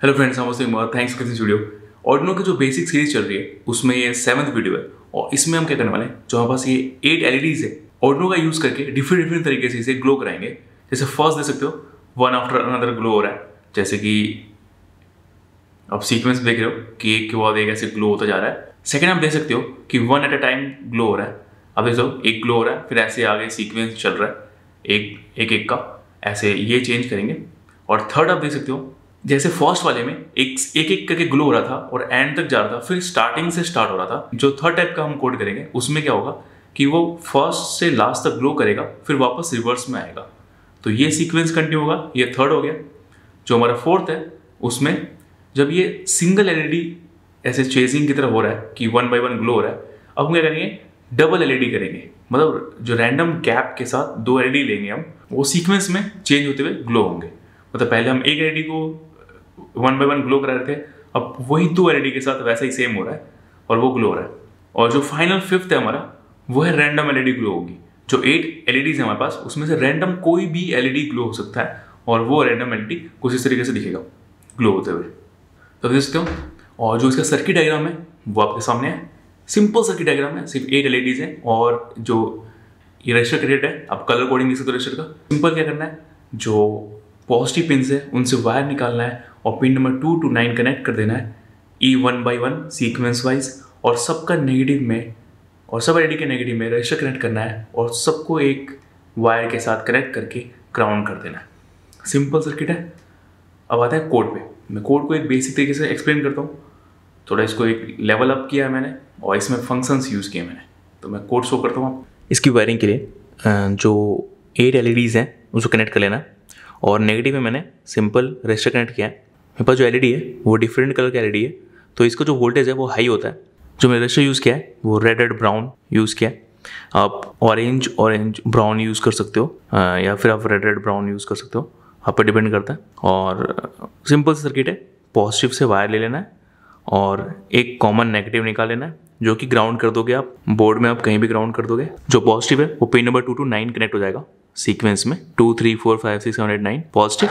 Hello friends, नमस्ते Kumar, thanks for this video. Arduino की जो बेसिक सीरीज चल रही है उसमें ये 7th वीडियो है और इसमें हम क्या करने वाले हैं, जो हमारे पास ये 8 एलईडीज है ऑर्डिनो का यूज करके डिफरेंट डिफरेंट तरीके से इसे ग्लो कराएंगे। जैसे फर्स्ट दे सकते हो, वन आफ्टर अनदर ग्लो हो रहा है। जैसे कि आप सीक्वेंस देख रहे हो कि एक के बाद एक ऐसे ग्लो होता जा रहा है। सेकेंड आप देख सकते हो कि one eight a time glow हो रहा है। अब देख सकते हो एक ग्लो हो रहा है, फिर ऐसे आगे सीक्वेंस चल रहा है एक एक का, ऐसे ये चेंज करेंगे। और थर्ड आप देख सकते हो, जैसे फर्स्ट वाले में एक एक करके ग्लो हो रहा था और एंड तक जा रहा था, फिर स्टार्टिंग से स्टार्ट हो रहा था। जो थर्ड टाइप का हम कोड करेंगे उसमें क्या होगा कि वो फर्स्ट से लास्ट तक ग्लो करेगा, फिर वापस रिवर्स में आएगा। तो ये सीक्वेंस कंटिन्यू होगा, ये थर्ड हो गया। जो हमारा फोर्थ है उसमें जब ये सिंगल एलईडी ऐसे चेजिंग की तरह हो रहा है कि वन बाय वन ग्लो हो रहा है, अब हम क्या करेंगे, डबल एलईडी करेंगे। मतलब जो रैंडम गैप के साथ दो एलईडी लेंगे हम, वो सीक्वेंस में चेंज होते हुए ग्लो होंगे। मतलब पहले हम एक एलईडी को वन बाय वन ग्लो करा रहे थे, अब वही दो एलईडी के साथ वैसा ही सेम हो रहा है और वो ग्लो हो रहा है। और जो फाइनल फिफ्थ है हमारा, वो है रैंडम एलईडी ग्लो होगी। जो 8 एलईडीज है हमारे पास, उसमें से रैंडम कोई भी एलईडी ग्लो हो सकता है और वो रैंडम एलईडी कुछ इस तरीके से दिखेगा ग्लो होते हुए। तो देख सकते हो। और जो इसका सर्किट डायग्राम है वो आपके सामने है। सिंपल सर्किट डायग्राम है, सिर्फ 8 एलईडीज है। और जो ये रजिस्टर क्रिएट है, आप कलर कोडिंग देख सकते हो रजिस्टर का। सिंपल क्या करना है, जो पॉजिटिव पिन है उनसे वायर निकालना है और पिन नंबर 2 to 9 कनेक्ट कर देना है one by one sequence wise. और सबका नेगेटिव में और सब एलईडी के नेगेटिव में रजिस्टर कनेक्ट करना है और सबको एक वायर के साथ कनेक्ट करके ग्राउंड कर देना है। सिंपल सर्किट है। अब आता है कोड पे। मैं कोड को एक बेसिक तरीके से एक्सप्लेन करता हूँ। थोड़ा इसको एक लेवल अप किया है मैंने और इसमें फंक्शंस यूज़ किए मैंने। तो मैं कोड शो करता हूँ। इसकी वायरिंग के लिए जो 8 एलईडीज़ हैं उसको कनेक्ट कर लेना और नेगेटिव में मैंने सिंपल रजिस्टर कनेक्ट किया है। मेरे पास जो एलईडी है वो डिफरेंट कलर का एलईडी है, तो इसका जो वोल्टेज है वो हाई होता है। जो मैंने रजिस्टर यूज़ किया है वो रेड ब्राउन यूज़ किया है। आप ऑरेंज ब्राउन यूज़ कर सकते हो या फिर आप रेड ब्राउन यूज़ कर सकते हो, आप पर डिपेंड करता है। और सिंपल सर्किट है। पॉजिटिव से वायर ले लेना है और एक कॉमन नेगेटिव निकाल लेना है, जो कि ग्राउंड कर दोगे आप बोर्ड में, आप कहीं भी ग्राउंड कर दोगे। जो पॉजिटिव है वो पिन नंबर 2 to 9 कनेक्ट हो जाएगा सीक्वेंस में, 2 3 4 5 6 7 8 9 पॉजिटिव।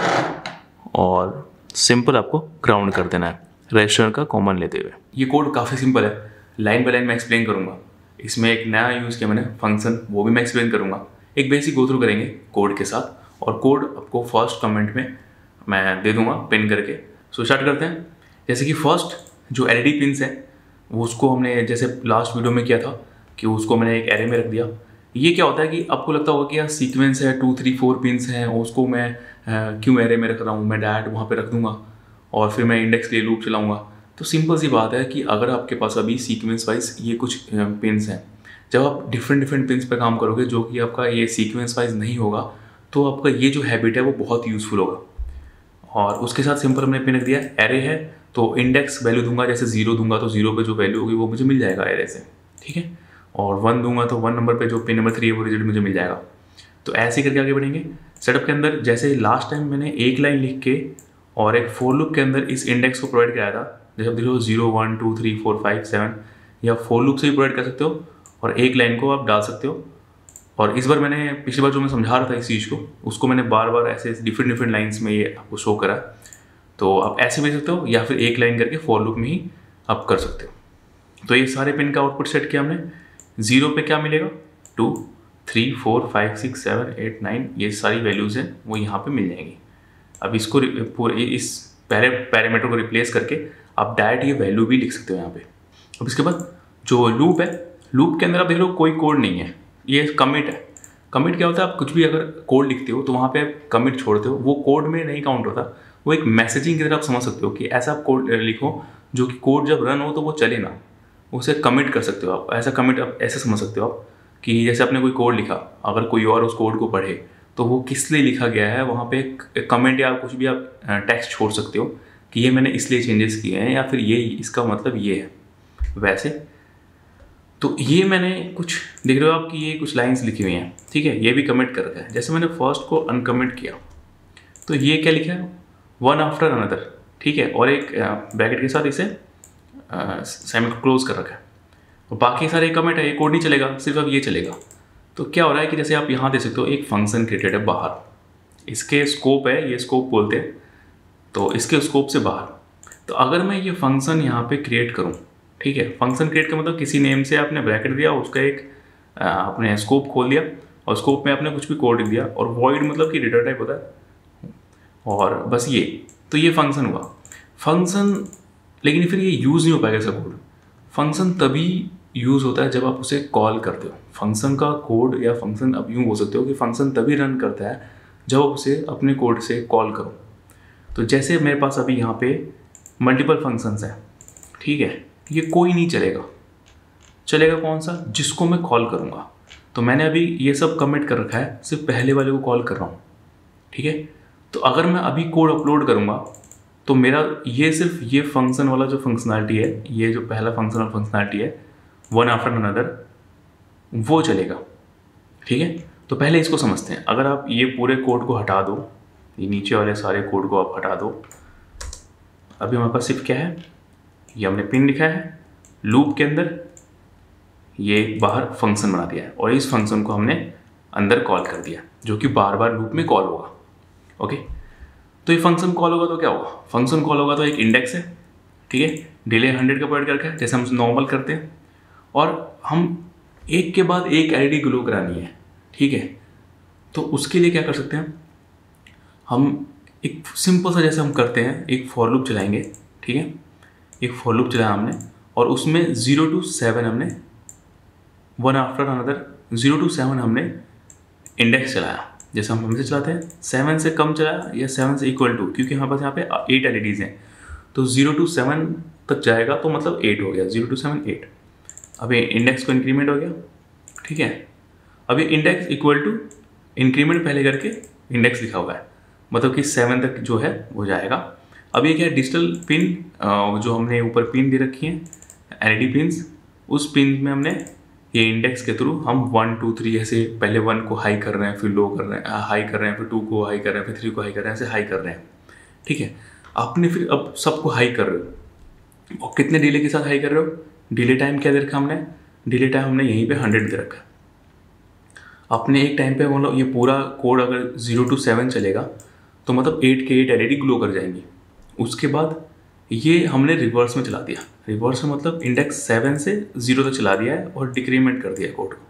और सिंपल आपको ग्राउंड कर देना है रजिस्टर का कॉमन लेते हुए। ये कोड काफ़ी सिंपल है, लाइन बाय लाइन मैं एक्सप्लेन करूँगा। इसमें एक नया यूज़ किया मैंने फंक्शन, वो भी मैं एक्सप्लेन करूँगा। एक बेसिक गो थ्रू करेंगे कोड के साथ, और कोड आपको फर्स्ट कमेंट में मैं दे दूंगा पिन करके। सो स्टार्ट करते हैं। जैसे कि फर्स्ट जो एलईडी पिन्स है वो उसको हमने जैसे लास्ट वीडियो में किया था कि उसको मैंने एक एरे में रख दिया। ये क्या होता है कि आपको लगता होगा कि यार सीक्वेंस है 2 3 4 पिन्स हैं, उसको मैं क्यों एरे में रख रहा हूँ, मैं डायरेक्ट वहाँ पे रख दूंगा और फिर मैं इंडेक्स के लिए लूप चलाऊंगा। तो सिंपल सी बात है कि अगर आपके पास अभी सीक्वेंस वाइज ये कुछ पिन्स हैं, जब आप डिफरेंट पिन्स पे काम करोगे जो कि आपका ये सीक्वेंस वाइज नहीं होगा, तो आपका ये जो हैबिट है वो बहुत यूज़फुल होगा। और उसके साथ सिंपल हमने पिन रख दिया, एरे है तो इंडेक्स वैल्यू दूंगा। जैसे 0 दूंगा तो 0 पे जो वैल्यू होगी वो मुझे मिल जाएगा एरे से, ठीक है। और 1 दूंगा तो 1 नंबर पे जो पिन नंबर 3 है वो रिजल्ट मुझे मिल जाएगा। तो ऐसे करके आगे बढ़ेंगे सेटअप के अंदर। जैसे लास्ट टाइम मैंने एक लाइन लिख के और एक फोर लूप के अंदर इस इंडेक्स को प्रोवाइड कराया था। जैसे आप देखो 0 1 2 3 4 5 7, या फोर लूप से भी प्रोवाइड कर सकते हो और एक लाइन को आप डाल सकते हो। और इस बार मैंने पिछली बार जो मैं समझा रहा था इस चीज़ को, उसको मैंने बार बार ऐसे डिफरेंट लाइन्स में ये आपको शो करा। तो आप ऐसे भी सकते हो या फिर एक लाइन करके फॉर लूप में ही आप कर सकते हो। तो ये सारे पिन का आउटपुट सेट किया हमने। 0 पे क्या मिलेगा, 2 3 4 5 6 7 8 9, ये सारी वैल्यूज़ हैं वो यहाँ पे मिल जाएंगी। अब इसको पूरे इस पैरामीटर को रिप्लेस करके आप डायरेक्ट ये वैल्यू भी लिख सकते हो यहाँ पे। अब इसके बाद जो लूप है, लूप के अंदर आप देख लो कोई कोड नहीं है, ये कमिट है। कमिट क्या होता है, आप कुछ भी अगर कोड लिखते हो तो वहाँ पे कमिट छोड़ते हो, वो कोड में नहीं काउंट होता, वो एक मैसेजिंग की तरह आप समझ सकते हो कि ऐसा आप कोड लिखो जो कि कोड जब रन हो तो वो चले ना, उसे कमिट कर सकते हो आप। ऐसा कमिट आप ऐसे समझ सकते हो आप कि जैसे आपने कोई कोड लिखा, अगर कोई और उस कोड को पढ़े तो वो किस लिए लिखा गया है, वहाँ पे एक कमेंट या कुछ भी आप टेक्स्ट छोड़ सकते हो कि ये मैंने इसलिए चेंजेस किए हैं या फिर ये इसका मतलब ये है। वैसे तो ये मैंने कुछ देख रहे हो आप कि ये कुछ लाइंस लिखी हुई हैं, ठीक है, ये भी कमेंट कर रखा है। जैसे मैंने फर्स्ट को अनकमेंट किया तो ये क्या लिखा है, वन आफ्टर अनदर, ठीक है, और एक ब्रैकेट के साथ इसे सेमी क्लोज कर रखा है। और बाकी सारे कमेंट है, ये कोड नहीं चलेगा, सिर्फ अब ये चलेगा। तो क्या हो रहा है कि जैसे आप यहाँ देख सकते हो एक फंक्शन क्रिएटेड है बाहर, इसके स्कोप है, ये स्कोप बोलते हैं तो इसके स्कोप से बाहर। तो अगर मैं ये फंक्शन यहाँ पे क्रिएट करूँ, ठीक है, फंक्शन क्रिएट का मतलब किसी नेम से आपने ब्रैकेट दिया, उसका एक आपने स्कोप खोल दिया और स्कोप में आपने कुछ भी कोड लिख दिया, और वॉइड मतलब कि डेटा टाइप होता है, और बस ये, तो ये फंक्शन हुआ। फंक्शन लेकिन फिर ये यूज़ नहीं हो पाएगा इसका कोड। फंक्शन तभी यूज़ होता है जब आप उसे कॉल करते हो। फंक्शन का कोड या फंक्शन अब यूँ बोल सकते हो कि फंक्शन तभी रन करता है जब आप उसे अपने कोड से कॉल करो। तो जैसे मेरे पास अभी यहाँ पे मल्टीपल फंक्शंस हैं, ठीक है, ये कोई नहीं चलेगा। चलेगा कौन सा? जिसको मैं कॉल करूँगा। तो मैंने अभी ये सब कमिट कर रखा है, सिर्फ पहले वाले को कॉल कर रहा हूँ, ठीक है। तो अगर मैं अभी कोड अपलोड करूँगा तो मेरा ये सिर्फ ये फंक्शन वाला जो फंक्शनैलिटी है, ये जो पहला फंक्शन और फंक्शनैलिटी है, वन आफ्टर अनदर, वो चलेगा, ठीक है। तो पहले इसको समझते हैं। अगर आप ये पूरे कोड को हटा दो, ये नीचे वाले सारे कोड को आप हटा दो, अभी हमारे पास सिर्फ क्या है, ये हमने पिन लिखा है, लूप के अंदर ये बाहर फंक्शन बना दिया है, और इस फंक्शन को हमने अंदर कॉल कर दिया, जो कि बार बार लूप में कॉल होगा। ओके, तो ये फंक्शन कॉल होगा तो क्या होगा? फंक्शन कॉल होगा तो एक इंडेक्स है, ठीक है, डिले 100 का प्रोवाइड करके, जैसे हम नॉर्मल करते हैं, और हम एक के बाद एक एलईडी ग्लो करानी है, ठीक है। तो उसके लिए क्या कर सकते हैं हम, एक सिंपल सा जैसे हम करते हैं, एक फॉर लूप चलाएंगे, ठीक है। एक फॉर लूप चलाया हमने, और उसमें 0 to 7 हमने वन आफ्टर अनदर 0 to 7 हमने इंडेक्स चलाया, जैसे हम हमेशा चलाते हैं। 7 से कम चलाया या 7 से इक्वल टू, क्योंकि हमारे पास यहाँ पे 8 एलईडीज़ हैं, तो 0 to 7 तक जाएगा, तो मतलब 8 हो गया, 0 to 7 8। अब ये इंडेक्स को इंक्रीमेंट हो गया, ठीक है। अब ये इंडेक्स इक्वल टू इंक्रीमेंट पहले करके इंडेक्स लिखा हुआ है, मतलब कि 7 तक जो है वो जाएगा। अब ये क्या है, डिजिटल पिन जो हमने ऊपर पिन दे रखी हैं, एलईडी पिन्स, उस पिन में हमने ये इंडेक्स के थ्रू हम 1 2 3 ऐसे पहले 1 को हाई कर रहे हैं, फिर लो कर रहे हैं, हाई कर रहे हैं, फिर 2 को हाई कर रहे हैं, फिर 3 को हाई कर रहे हैं, ऐसे हाई कर रहे हैं, ठीक है। आपने फिर अब सबको हाई कर रहे हो, और कितने डिले के साथ हाई कर रहे हो? डिले टाइम क्या दे रखा हमने? डिले टाइम हमने यहीं पे 100 दे रखा है। अपने एक टाइम पे मतलब ये पूरा कोड अगर 0 to 7 चलेगा तो मतलब 8 के 8 एलईडी ग्लो कर जाएंगी। उसके बाद ये हमने रिवर्स में चला दिया। रिवर्स में मतलब इंडेक्स 7 से 0 तक चला दिया है और डिक्रीमेंट कर दिया कोड को।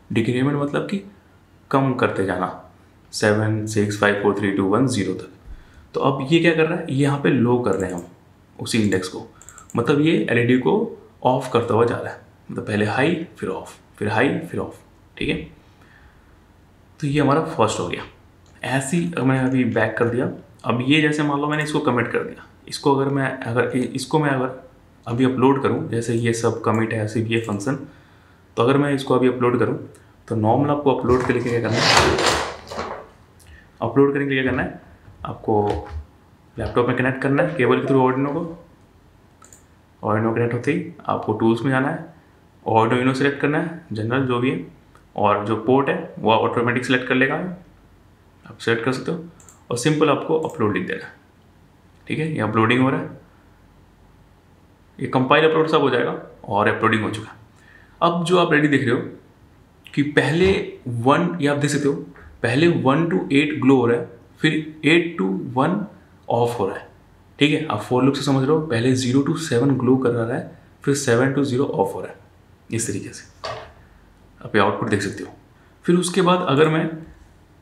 डिक्रीमेंट मतलब कि कम करते जाना, 7 6 5 4 3 2 1 0 तक। तो अब ये क्या कर रहा है, ये यहाँ पे लो कर रहे हैं हम उसी इंडेक्स को, मतलब ये एलईडी को ऑफ करता हुआ जा रहा है, मतलब पहले हाई फिर ऑफ, फिर हाई फिर ऑफ, ठीक है। तो ये हमारा फर्स्ट हो गया। ऐसी मैंने अभी बैक कर दिया। अब ये जैसे मान लो मैंने इसको कमिट कर दिया, इसको अगर मैं अभी अपलोड करूँ, जैसे ये सब कमिट है ऐसे ये फंक्शन, तो अगर मैं इसको अभी अपलोड करूँ तो नॉर्मल आपको अपलोड के लिए क्या करना है, अपलोड करने के लिए क्या करना है, आपको लैपटॉप में कनेक्ट करना है केबल के थ्रू आर्डिनो को। आर्डिनो कनेक्ट होते ही आपको टूल्स में जाना है, आर्डिनो सेलेक्ट करना है, जनरल जो भी है, और जो पोर्ट है वो ऑटोमेटिक सेलेक्ट कर लेगा, आप सेलेक्ट कर सकते हो, और सिंपल आपको अपलोड लिख देना है, ठीक है। ये अपलोडिंग हो रहा है, ये कंपाइल अपलोड सब हो जाएगा और अपलोडिंग हो चुका है। अब जो आप रेडी देख रहे हो कि पहले 1, ये आप देख सकते हो, पहले 1 to 8 ग्लो हो रहा है, फिर 8 to 1 ऑफ हो रहा है, ठीक है। आप फॉर लूप से समझ रहे हो, पहले 0 to 7 ग्लो कर रहा है, फिर 7 to 0 ऑफ हो रहा है, इस तरीके से आप ये आउटपुट देख सकते हो। फिर उसके बाद अगर मैं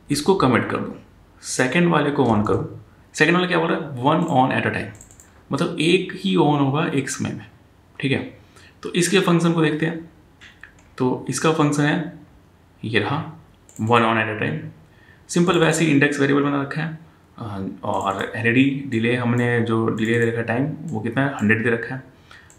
इसको कमिट कर दूँ, सेकेंड वाले को ऑन करूँ, सेकेंड वाला क्या बोल रहा है, 1 ऑन एट अ टाइम, मतलब एक ही ऑन होगा एक समय में, ठीक है। तो इसके फंक्शन को देखते हैं। तो इसका फंक्शन है ये रहा, 1 on eight a time. Simple वैसे ही इंडेक्स वेरिएबल बना रखा है, और एलईडी डिले हमने जो डिले दे रखा है टाइम, वो कितना है, 100 दे रखा है।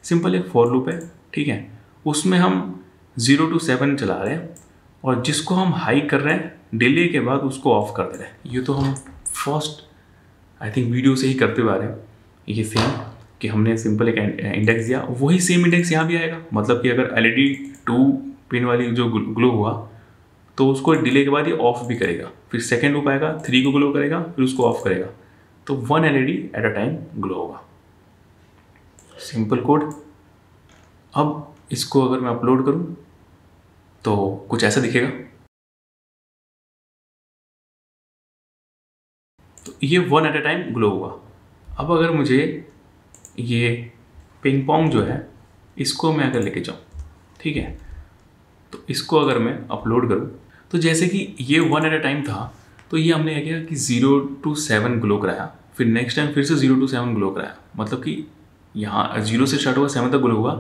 सिंपल एक फॉर लूप है, ठीक है, उसमें हम 0 to 7 चला रहे हैं, और जिसको हम हाई कर रहे हैं डिले के बाद उसको ऑफ कर दे रहे हैं। ये तो हम फर्स्ट आई थिंक वीडियो से ही करते हुए आ रहे हैं, ये सेम कि हमने सिंपल एक इंडेक्स दिया, वही सेम इंडेक्स यहाँ भी आएगा। मतलब कि अगर एलईडी 2 पिन वाली जो ग्लो हुआ तो उसको डिले के बाद ये ऑफ भी करेगा, फिर सेकेंड लूप आएगा, 3 को ग्लो करेगा, फिर उसको ऑफ करेगा, तो 1 LED at a time glow होगा। Simple code. अब इसको अगर मैं अपलोड करूं तो कुछ ऐसा दिखेगा। तो ये 1 एट अ टाइम ग्लो हुआ। अब अगर मुझे ये पिंग पोंग जो है इसको मैं अगर लेके जाऊँ, ठीक है, तो इसको अगर मैं अपलोड करूँ तो जैसे कि ये 1 एट अ टाइम था, तो ये हमने क्या किया कि 0 to 7 ग्लो कराया, फिर नेक्स्ट टाइम फिर से 0 to 7 ग्लो कराया, मतलब कि यहाँ 0 से स्टार्ट हुआ 7 तक ग्लो हुआ,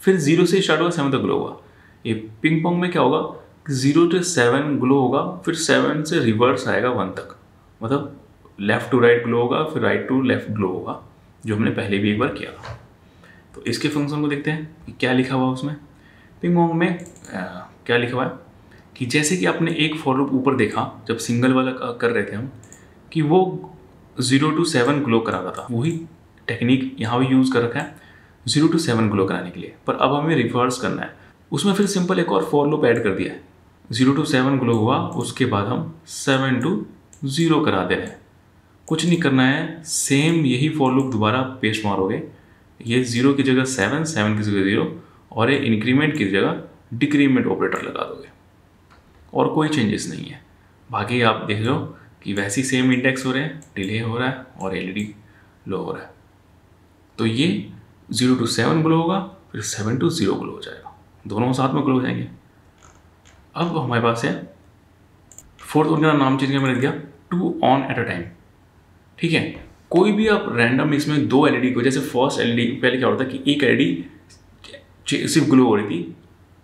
फिर 0 से स्टार्ट हुआ 7 तक ग्लो हुआ। ये पिंग पोंग में क्या होगा कि 0 to 7 ग्लो होगा, फिर 7 से रिवर्स आएगा 1 तक, मतलब लेफ्ट टू राइट ग्लो होगा, फिर राइट टू लेफ्ट ग्लो होगा, जो हमने पहले भी एक बार किया था। तो इसके फंक्शन को देखते हैं कि क्या लिखा हुआ उसमें। पिंग पोंग में क्या लिखा हुआ है कि जैसे कि आपने एक फॉर लूप ऊपर देखा जब सिंगल वाला कर रहे थे हम, कि वो 0 to 7 ग्लो करा रहा था, वही टेक्निक यहाँ भी यूज़ कर रखा है 0 to 7 ग्लो कराने के लिए। पर अब हमें रिवर्स करना है, उसमें फिर सिंपल एक और फॉर लूप ऐड कर दिया है। 0 to 7 ग्लो हुआ, उसके बाद हम 7 to 0 करा दे रहे हैं। कुछ नहीं करना है, सेम यही फॉर लूप दोबारा पेस्ट मारोगे, ये 0 की जगह 7, 7 की जगह 0, और ये इंक्रीमेंट की जगह डिक्रीमेंट ऑपरेटर लगा दोगे, और कोई चेंजेस नहीं है। बाकी आप देख लो कि वैसे ही सेम इंडेक्स हो रहे हैं, डिले हो रहा है और एलईडी लो हो रहा है। तो ये 0 to 7 ग्लो होगा, फिर 7 to 0 ग्लो हो जाएगा, दोनों साथ में ग्लो हो जाएंगे। अब हमारे पास है फोर्थ, उनका नाम चेंज मैंने दिया 2 ऑन एट अ टाइम, ठीक है। कोई भी आप रैंडम इसमें 2 एलईडी को, जैसे फर्स्ट एलईडी पहले क्या होता था कि एक एलईडी सिर्फ ग्लो हो रही थी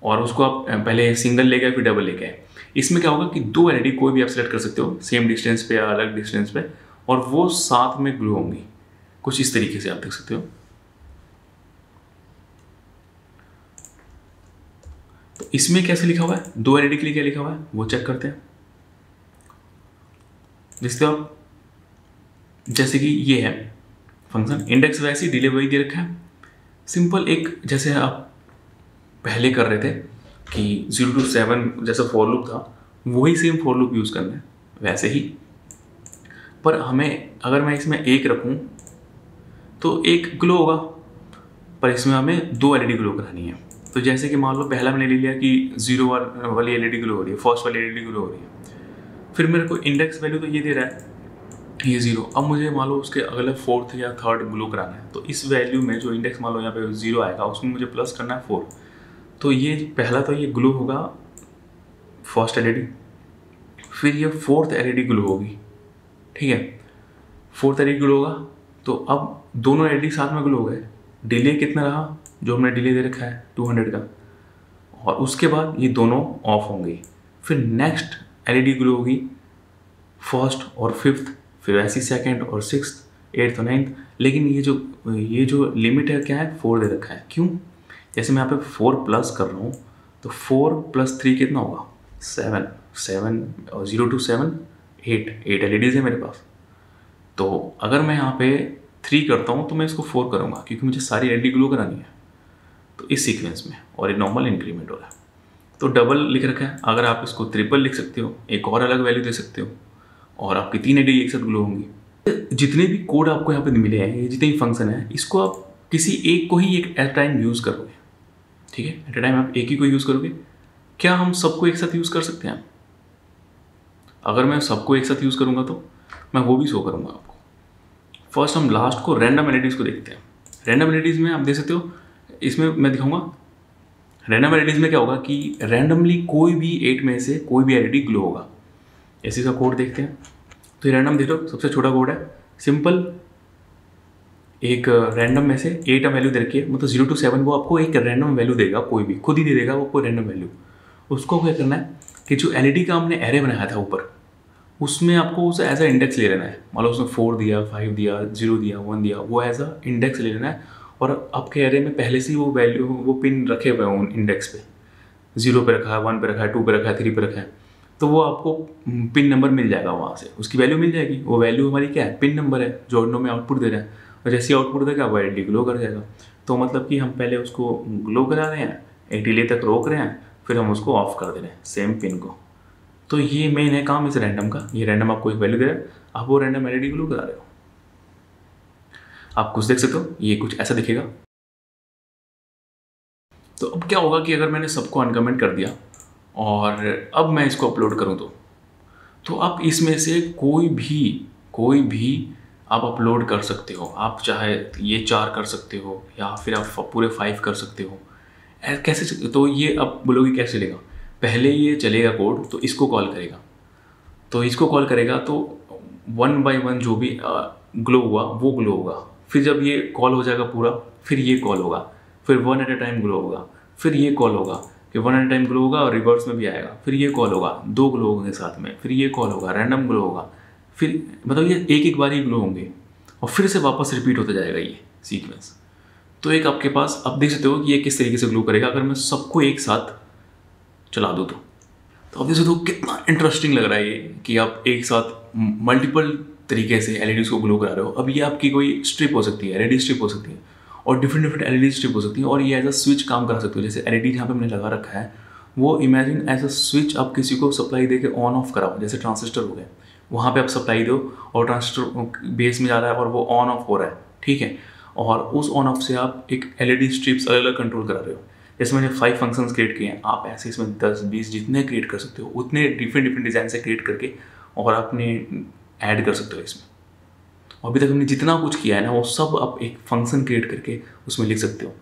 और उसको आप पहले सिंगल ले गए फिर डबल ले गए। इसमें क्या होगा कि 2 एलईडी कोई भी आप सेलेक्ट कर सकते हो, सेम डिस्टेंस पे या अलग डिस्टेंस पे, और वो साथ में ग्लो होंगी, कुछ इस तरीके से आप देख सकते हो। तो इसमें कैसे लिखा हुआ है, 2 एलईडी के लिए क्या लिखा हुआ है वो चेक करते हैं। जिससे आप, जैसे कि ये है फंक्शन, इंडेक्स वैसे डिले वही दे रखा है, सिंपल एक जैसे आप पहले कर रहे थे कि 0 to 7 जैसा फॉर लूप था, वही सेम फॉर लूप यूज़ करना है वैसे ही। पर हमें अगर मैं इसमें 1 रखूं तो 1 ग्लो होगा, पर इसमें हमें 2 एलईडी ग्लो करानी है। तो जैसे कि मान लो पहला मैंने ले लिया कि 0 वाली एलईडी ग्लो हो रही है, फर्स्ट वाली एलईडी ग्लो हो रही है, फिर मेरे को इंडेक्स वैल्यू तो ये दे रहा है ये 0। अब मुझे मान लो उसके अगले 4th या 3rd ग्लो कराना है, तो इस वैल्यू में जो इंडेक्स मान लो यहाँ पे 0 आएगा, उसमें मुझे प्लस करना है 4। तो ये पहला तो ये ग्लो होगा फर्स्ट एलईडी, फिर ये 4th एलईडी ग्लो होगी, ठीक है। 4th एलईडी ग्लो होगा, तो अब दोनों एलईडी साथ में ग्लो हो गए। डिले कितना रहा, जो हमने डिले दे रखा है 200 का, और उसके बाद ये दोनों ऑफ होंगे। फिर नेक्स्ट एलईडी ग्लो होगी फर्स्ट और 5th, फिर ऐसी 2nd और 6th, 8th और 9th। लेकिन ये जो लिमिट है क्या है, 4 दे रखा है। क्यों? जैसे मैं यहाँ पे 4 प्लस कर रहा हूँ, तो 4 + 3 कितना होगा 7 और 0 to 7 8 एलईडीज है मेरे पास। तो अगर मैं यहाँ पे 3 करता हूँ तो मैं इसको 4 करूँगा, क्योंकि मुझे सारी एलईडी ग्लो करानी है। तो इस सीक्वेंस में, और ये नॉर्मल इंक्रीमेंट हो रहा है। तो डबल लिख रखा है, अगर आप इसको ट्रिपल लिख सकते हो, एक और अलग वैल्यू दे सकते हो, और आपकी 3 एलईडी एक साथ ग्लो होंगी। जितने भी कोड आपको यहाँ पे मिले हैं, ये जितने भी फंक्शन है, इसको आप किसी एक को ही एक एट अ टाइम यूज़ करोगे, ठीक है। एट अ टाइम आप एक ही को यूज़ करोगे। क्या हम सबको एक साथ यूज़ कर सकते हैं? अगर मैं सबको एक साथ यूज़ करूँगा तो मैं वो भी शो करूँगा आपको। फर्स्ट हम लास्ट को रैंडम एलईडीज़ को देखते हैं। रैंडम एलईडीज़ में आप देख सकते हो, इसमें मैं दिखाऊंगा। रैंडम एलईडीज़ में क्या होगा कि रैंडमली कोई भी 8 में से कोई भी एलईडी ग्लो होगा। ऐसे का कोड देखते हैं। तो ये रैंडम देख लो, सबसे छोटा कोड है, सिंपल। एक रैंडम में से 8 वैल्यू दे रखी है, मतलब 0 to 7 वो आपको एक रैंडम वैल्यू देगा, कोई भी खुद ही दे देगा वो कोई रैंडम वैल्यू। उसको क्या करना है कि जो एलईडी का हमने एरे बनाया था ऊपर, उसमें आपको उसे एज अ इंडेक्स ले लेना है। मान लो उसने 4 दिया, 5 दिया, 0 दिया, 1 दिया, वो एज अ इंडेक्स ले लेना है। और आपके एरे में पहले से ही वो वैल्यू, वो पिन रखे हुए हैं उन इंडेक्स पे, 0 पे रखा है, 1 पे रखा है, 2 पे रखा है, 3 पे रखा है। तो वो आपको पिन नंबर मिल जाएगा, वहाँ से उसकी वैल्यू मिल जाएगी। वो वैल्यू हमारी क्या है, पिन नंबर है, जो आर्डिनो में आउटपुट दे रहा है। और जैसे आउटपुट देगा वो एलईडी ग्लो कर जाएगा। तो मतलब कि हम पहले उसको ग्लो करा रहे हैं, एक डिले तक रोक रहे हैं, फिर हम उसको ऑफ कर दे रहे हैं सेम पिन को। तो ये मेन है काम इस रैंडम का। ये रैंडम आपको एक वैल्यू दे रहा है, आप वो रैंडम एलईडी ग्लो करा रहे हो। आप कुछ देख सकते हो, ये कुछ ऐसा दिखेगा। तो अब क्या होगा कि अगर मैंने सबको अनकमेंट कर दिया और अब मैं इसको अपलोड करूं तो आप इसमें से कोई भी आप अपलोड कर सकते हो। आप चाहे ये 4 कर सकते हो या फिर आप पूरे 5 कर सकते हो। कैसे? तो ये अब बोलोगे कैसे चलेगा? पहले ये चलेगा कोड तो इसको कॉल करेगा, तो इसको कॉल करेगा तो 1 बाय 1 जो भी ग्लो हुआ वो ग्लो होगा। फिर जब ये कॉल हो जाएगा पूरा, फिर ये कॉल होगा, फिर 1 एट अ टाइम ग्लो होगा, फिर ये कॉल होगा, फिर 1 एट अ टाइम ग्लो होगा और रिवर्स में भी आएगा, फिर ये कॉल होगा, 2 ग्लो होंगे साथ में, फिर ये कॉल होगा, रैंडम ग्लो होगा, फिर मतलब ये एक एक बार ही ग्लो होंगे और फिर से वापस रिपीट होता जाएगा ये सीक्वेंस। तो एक आपके पास, आप देख सकते हो कि ये किस तरीके से ग्लो करेगा अगर मैं सबको एक साथ चला दूँ तो आप देख सकते हो कितना इंटरेस्टिंग लग रहा है ये कि आप एक साथ मल्टीपल तरीके से एलईडीज को ग्लो करा रहे हो। अब ये आपकी कोई स्ट्रिप हो सकती है, एलईडी स्ट्रिप हो सकती है और डिफरेंट डिफरेंट एलईडी स्ट्रिप हो सकती है और ये एज अ स्विच काम करा सकते हो। जैसे एलईडी जहाँ पे मैंने लगा रखा है वो इमेजिन एज अ स्विच आप किसी को सप्लाई दे के ऑन ऑफ कराओ, जैसे ट्रांजिस्टर हो गया, वहाँ पे आप सप्लाई दो और ट्रांजिस्टर बेस में जा रहा है और वो ऑन ऑफ हो रहा है, ठीक है, और उस ऑन ऑफ से आप एक एलईडी स्ट्रिप्स अलग अलग कंट्रोल करा रहे हो। जैसे मैंने 5 फंक्शंस क्रिएट किए हैं, आप ऐसे इसमें 10-20 जितने क्रिएट कर सकते हो उतने डिफरेंट डिफरेंट डिज़ाइन से क्रिएट करके और आपने ऐड कर सकते हो इसमें। अभी तक हमने जितना कुछ किया है ना वो सब आप एक फंक्शन क्रिएट करके उसमें लिख सकते हो।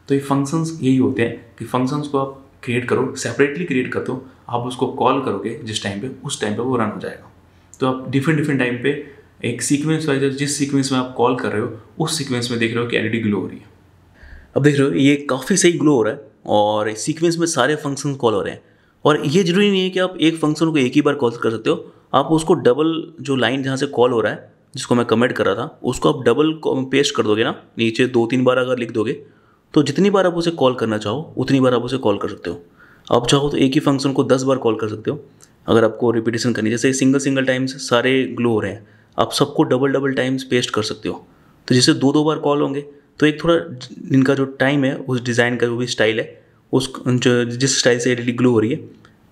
तो ये फंक्शंस यही होते हैं कि फंक्शंस को आप क्रिएट करो, सेपरेटली क्रिएट कर दो, आप उसको कॉल करोगे जिस टाइम पे, उस टाइम पे वो रन हो जाएगा। तो आप डिफरेंट डिफरेंट टाइम पे एक सीक्वेंस वाइज जिस सीक्वेंस में आप कॉल कर रहे हो उस सीक्वेंस में देख रहे हो कि एलईडी ग्लो हो रही है। अब देख रहे हो ये काफ़ी सही ग्लो हो रहा है और सीक्वेंस में सारे फंक्शन कॉल हो रहे हैं। और ये जरूरी नहीं है कि आप एक फंक्शन को एक ही बार कॉल कर सकते हो, आप उसको डबल जो लाइन जहाँ से कॉल हो रहा है जिसको मैं कमेंट कर रहा था उसको आप डबल पेस्ट कर दोगे ना, नीचे 2-3 बार अगर लिख दोगे तो जितनी बार आप उसे कॉल करना चाहो उतनी बार आप उसे कॉल कर सकते हो। आप चाहो तो एक ही फंक्शन को 10 बार कॉल कर सकते हो अगर आपको रिपीटेशन करनी, जैसे सिंगल टाइम्स सारे ग्लो हो रहे हैं, आप सबको डबल टाइम्स पेस्ट कर सकते हो। तो जैसे 2-2 बार कॉल होंगे तो एक थोड़ा इनका जो टाइम है उस डिज़ाइन का जो भी स्टाइल है उस जिस स्टाइल से एलईडी ग्लो हो रही है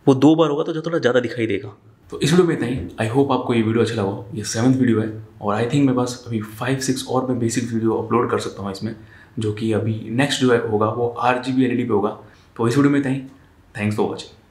वो 2 बार होगा तो थोड़ा ज़्यादा दिखाई देगा। तो इस वीडियो में इतना ही। आई होप आपको ये वीडियो अच्छा लगा। ये 7th वीडियो है और आई थिंक मैं बस अभी 5-6 और मैं बेसिक वीडियो अपलोड कर सकता हूँ इसमें, जो कि अभी नेक्स्ट जो होगा वो RGB एलईडी पे होगा। तो इस वीडियो में इतना ही। Thanks for watching.